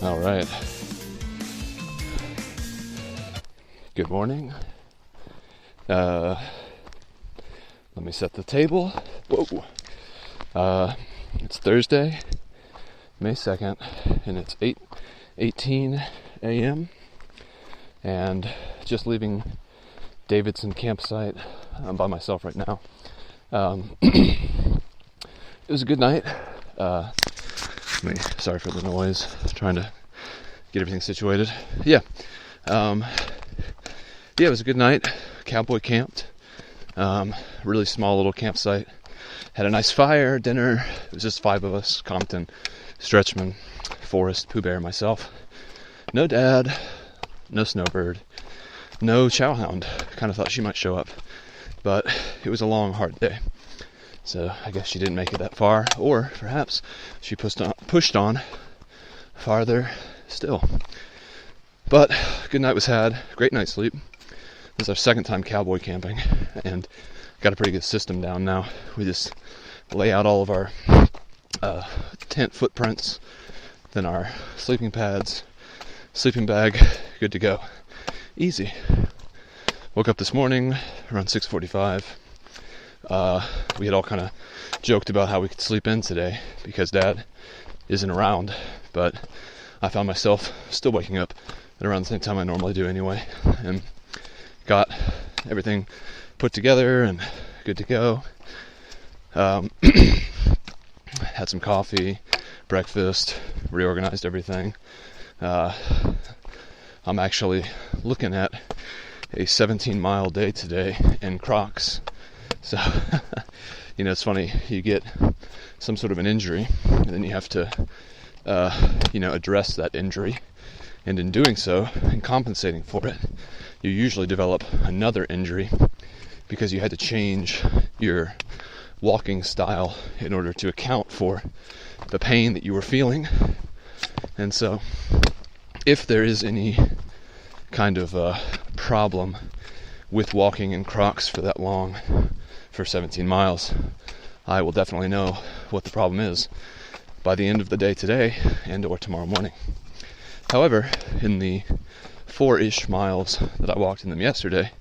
All right. Good morning. Let me set the table. Whoa. It's Thursday, May 2nd, and it's 8:18 a.m. and just leaving Davidson campsite. I'm by myself right now. It was a good night. Sorry for the noise. Trying to get everything situated. Yeah, it was a good night. Cowboy camped. Really small little campsite. Had a nice fire, dinner. It was just 5 of us: Compton, Stretchman, Forrest, Pooh Bear, myself. No dad, no snowbird, no chowhound. Kind of thought she might show up, but it was a long, hard day. So I guess she didn't make it that far, or perhaps she pushed on farther still. But good night was had. Great night's sleep. This is our second time cowboy camping, and got a pretty good system down now. We just lay out all of our tent footprints, then our sleeping pads, sleeping bag, good to go. Easy. Woke up this morning around 6:45. We had all kind of joked about how we could sleep in today because Dad isn't around, but I found myself still waking up at around the same time I normally do anyway, and got everything put together and good to go. Had some coffee, breakfast, reorganized everything. I'm actually looking at a 17-mile day today in Crocs. So, it's funny, you get some sort of an injury, and then you have to, address that injury. And in doing so, and compensating for it, you usually develop another injury because you had to change your walking style in order to account for the pain that you were feeling. And so, if there is any kind of problem with walking in Crocs for that long, for 17 miles, I will definitely know what the problem is by the end of the day today and or tomorrow morning. However, in the 4-ish miles that I walked in them yesterday,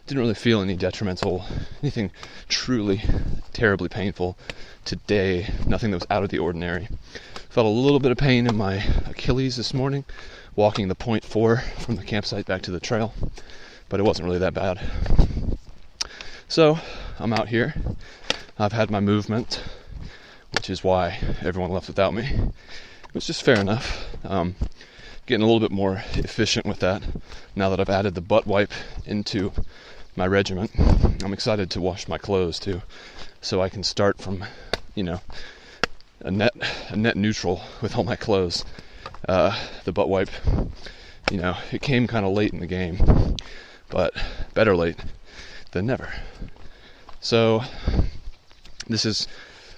didn't really feel anything truly terribly painful today. Nothing that was out of the ordinary. Felt a little bit of pain in my Achilles this morning, walking the 0.4 from the campsite back to the trail, but it wasn't really that bad. So, I'm out here. I've had my movement, which is why everyone left without me. It was just fair enough. Getting a little bit more efficient with that now that I've added the butt wipe into my regiment. I'm excited to wash my clothes too, so I can start from, a net neutral with all my clothes. The butt wipe, it came kind of late in the game, but better late than never. So this is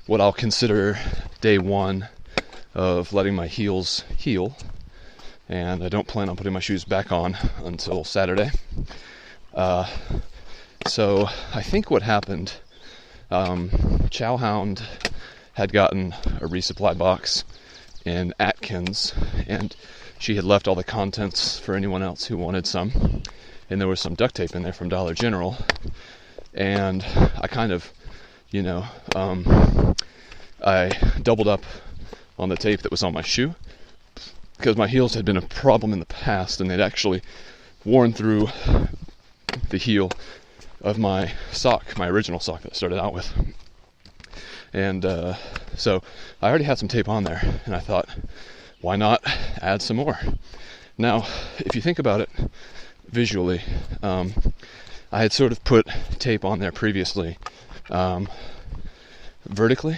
what I'll consider day 1 of letting my heels heal, and I don't plan on putting my shoes back on until Saturday. So I think what happened, Chowhound had gotten a resupply box in Atkins, and she had left all the contents for anyone else who wanted some, and there was some duct tape in there from Dollar General, and I kind of, I doubled up on the tape that was on my shoe, because my heels had been a problem in the past, and they'd actually worn through the heel of my sock, my original sock that I started out with. And so I already had some tape on there, and I thought, why not add some more? Now, if you think about it visually, I had sort of put tape on there previously vertically,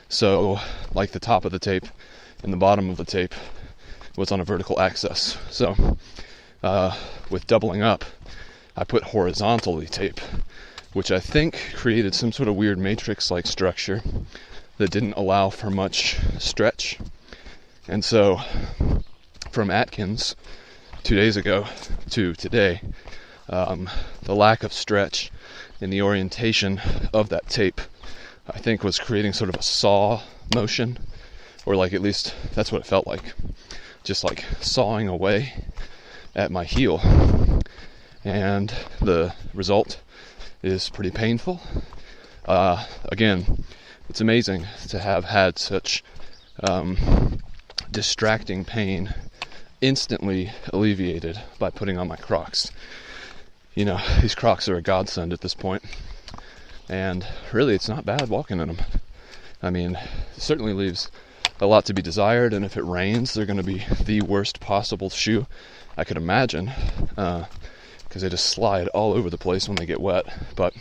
so like the top of the tape and the bottom of the tape was on a vertical axis. So with doubling up, I put horizontally tape, which I think created some sort of weird matrix-like structure that didn't allow for much stretch. And so from Atkins 2 days ago to today, the lack of stretch in the orientation of that tape, I think, was creating sort of a saw motion or like at least that's what it felt like, just like sawing away at my heel, and the result is pretty painful. Again, it's amazing to have had such distracting pain instantly alleviated by putting on my Crocs. You know, these Crocs are a godsend at this point, and really it's not bad walking in them. I mean, it certainly leaves a lot to be desired, and if it rains, they're going to be the worst possible shoe I could imagine, because they just slide all over the place when they get wet. But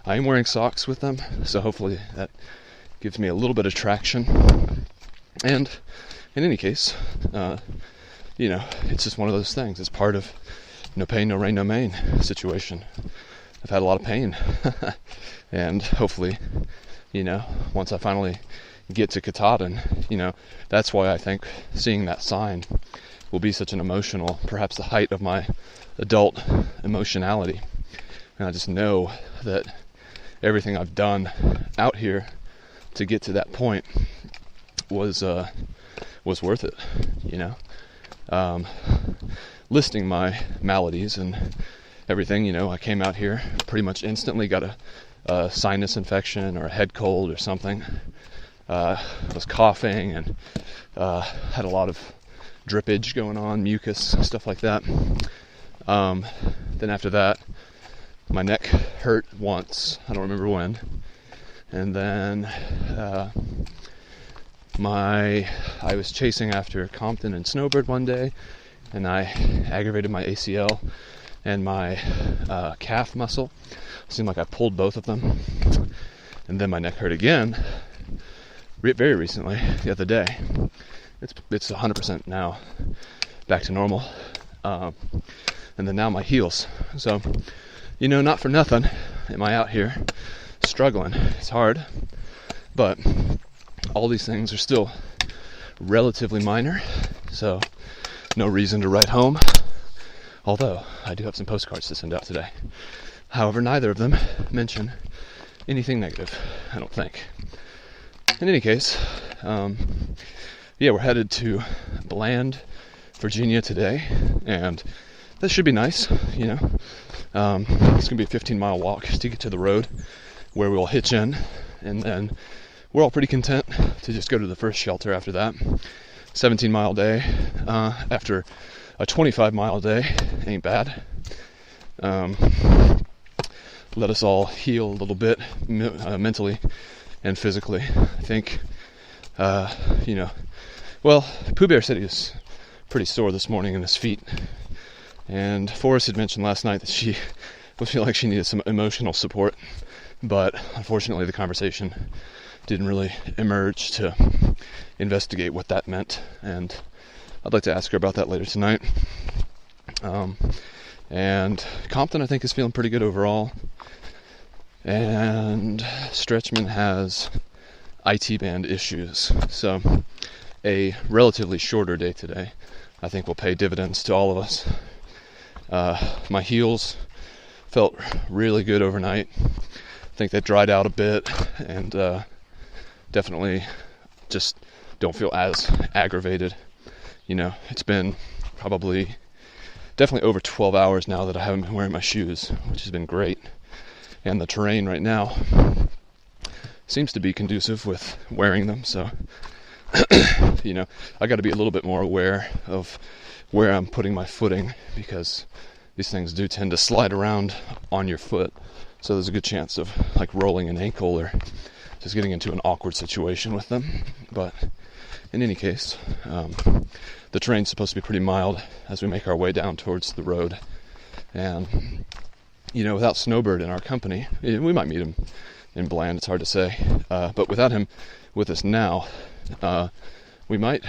I am wearing socks with them, so hopefully that gives me a little bit of traction. And in any case, it's just one of those things. It's part of no pain, no rain, no main situation. I've had a lot of pain. And hopefully, once I finally get to Katahdin, that's why I think seeing that sign will be such an emotional, perhaps the height of my adult emotionality. And I just know that everything I've done out here to get to that point was worth it, listing my maladies and everything, I came out here pretty much instantly, got a sinus infection or a head cold or something. I was coughing and had a lot of drippage going on, mucus, stuff like that. Then after that, my neck hurt once, I don't remember when. And then I was chasing after Compton and Snowbird one day, and I aggravated my ACL and my calf muscle. It seemed like I pulled both of them. And then my neck hurt again very recently, the other day. It's 100% now back to normal. And then now my heels. So, not for nothing am I out here struggling. It's hard, but all these things are still relatively minor, so no reason to write home. Although I do have some postcards to send out today. However, neither of them mention anything negative, I don't think. In any case, we're headed to Bland, Virginia today, and this should be nice, It's going to be a 15-mile walk to get to the road where we'll hitch in, and then we're all pretty content to just go to the first shelter after that. 17-mile day after a 25-mile day ain't bad. Let us all heal a little bit mentally and physically. I think, Pooh Bear said he was pretty sore this morning in his feet. And Forrest had mentioned last night that she would feel like she needed some emotional support. But unfortunately, the conversation didn't really emerge to investigate what that meant. And I'd like to ask her about that later tonight. And Compton, I think, is feeling pretty good overall. And Stretchman has IT band issues. So a relatively shorter day today, I think, will pay dividends to all of us. My heels felt really good overnight. I think they dried out a bit, and definitely just don't feel as aggravated. It's been definitely over 12 hours now that I haven't been wearing my shoes, which has been great. And the terrain right now seems to be conducive with wearing them, so I got to be a little bit more aware of where I'm putting my footing, because these things do tend to slide around on your foot, so there's a good chance of like rolling an ankle or just getting into an awkward situation with them. But in any case, the terrain's supposed to be pretty mild as we make our way down towards the road. And without Snowbird in our company, we might meet him in Bland, it's hard to say, but without him with us now, we might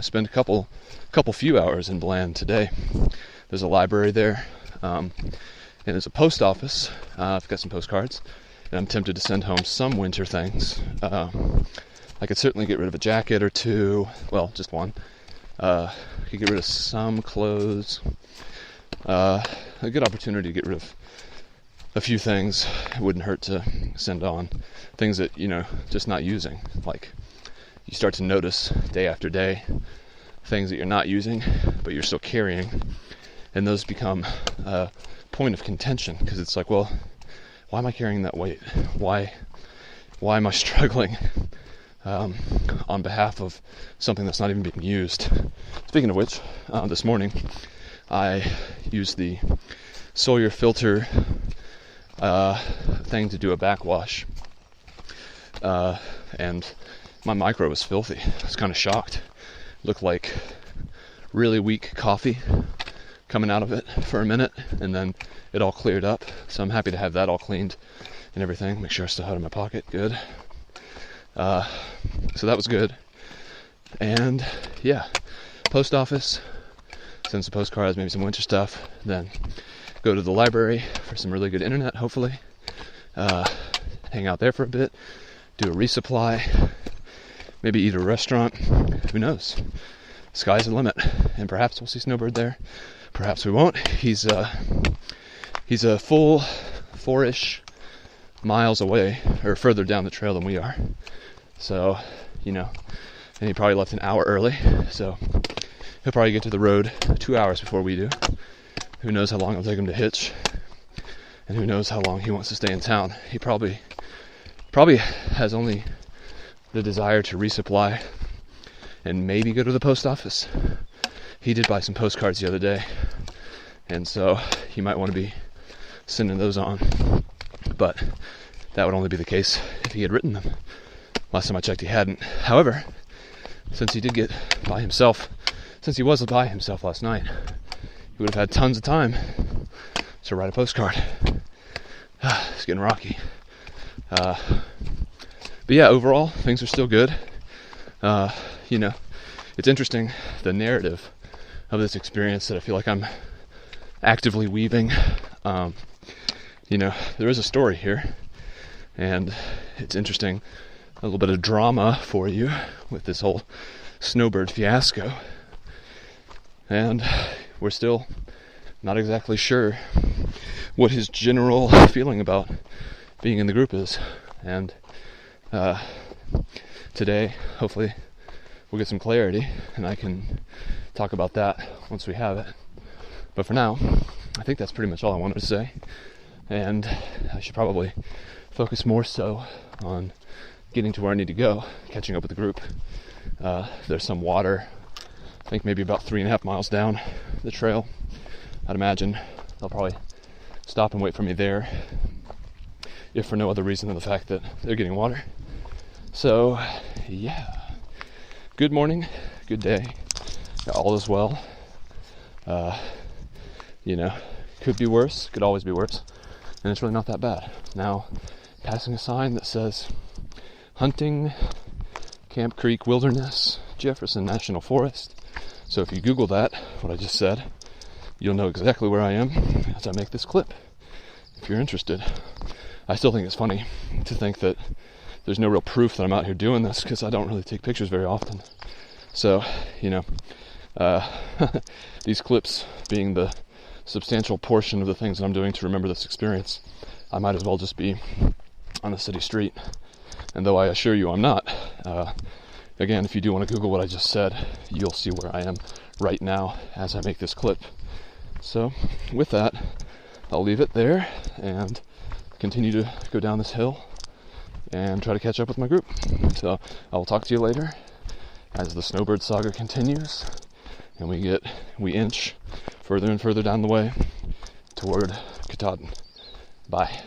spend a few hours in Bland today. There's a library there, and there's a post office. I've got some postcards, and I'm tempted to send home some winter things. I could certainly get rid of a jacket or two, well, just one. I could get rid of some clothes. A good opportunity to get rid of a few things. It wouldn't hurt to send on things that, just not using, like, you start to notice day after day things that you're not using, but you're still carrying. And those become a point of contention, because it's like, well, why am I carrying that weight? Why am I struggling on behalf of something that's not even being used? Speaking of which, this morning I used the Sawyer filter thing to do a backwash, and my micro was filthy. I was kind of shocked. Looked like really weak coffee coming out of it for a minute, and then it all cleared up. So I'm happy to have that all cleaned and everything. Make sure I still had it in my pocket. Good. So that was good. And yeah, post office, send some postcards, maybe some winter stuff, then go to the library for some really good internet, hopefully. Hang out there for a bit, do a resupply, maybe eat at a restaurant. Who knows? Sky's the limit, and perhaps we'll see Snowbird there. Perhaps we won't. He's a full 4-ish miles away, or further down the trail than we are. So, and he probably left an hour early, so he'll probably get to the road 2 hours before we do. Who knows how long it'll take him to hitch, and who knows how long he wants to stay in town. He probably has only the desire to resupply and maybe go to the post office. He did buy some postcards the other day, and so he might want to be sending those on, but that would only be the case if he had written them. Last time I checked, he hadn't. However, since he was by himself last night, he would have had tons of time to write a postcard. It's getting rocky. But yeah, overall, things are still good. It's interesting, the narrative of this experience that I feel like I'm actively weaving. There is a story here, and it's interesting, a little bit of drama for you with this whole Snowbird fiasco. And we're still not exactly sure what his general feeling about being in the group is. And today, hopefully, we'll get some clarity, and I can talk about that once we have it. But for now, I think that's pretty much all I wanted to say. And I should probably focus more so on getting to where I need to go, catching up with the group. There's some water, I think maybe about 3.5 miles down the trail. I'd imagine they'll probably stop and wait for me there, if for no other reason than the fact that they're getting water. So, yeah. Good morning, good day. All is well. Could be worse, could always be worse. And it's really not that bad. Now, passing a sign that says hunting, Camp Creek Wilderness, Jefferson National Forest. So if you Google that, what I just said, you'll know exactly where I am as I make this clip, if you're interested. I still think it's funny to think that there's no real proof that I'm out here doing this, because I don't really take pictures very often. So, these clips being the substantial portion of the things that I'm doing to remember this experience, I might as well just be on a city street. And though I assure you I'm not, again, if you do want to Google what I just said, you'll see where I am right now as I make this clip. So, with that, I'll leave it there and continue to go down this hill and try to catch up with my group. So, I will talk to you later as the Snowbird saga continues and we inch further and further down the way toward Katahdin. Bye.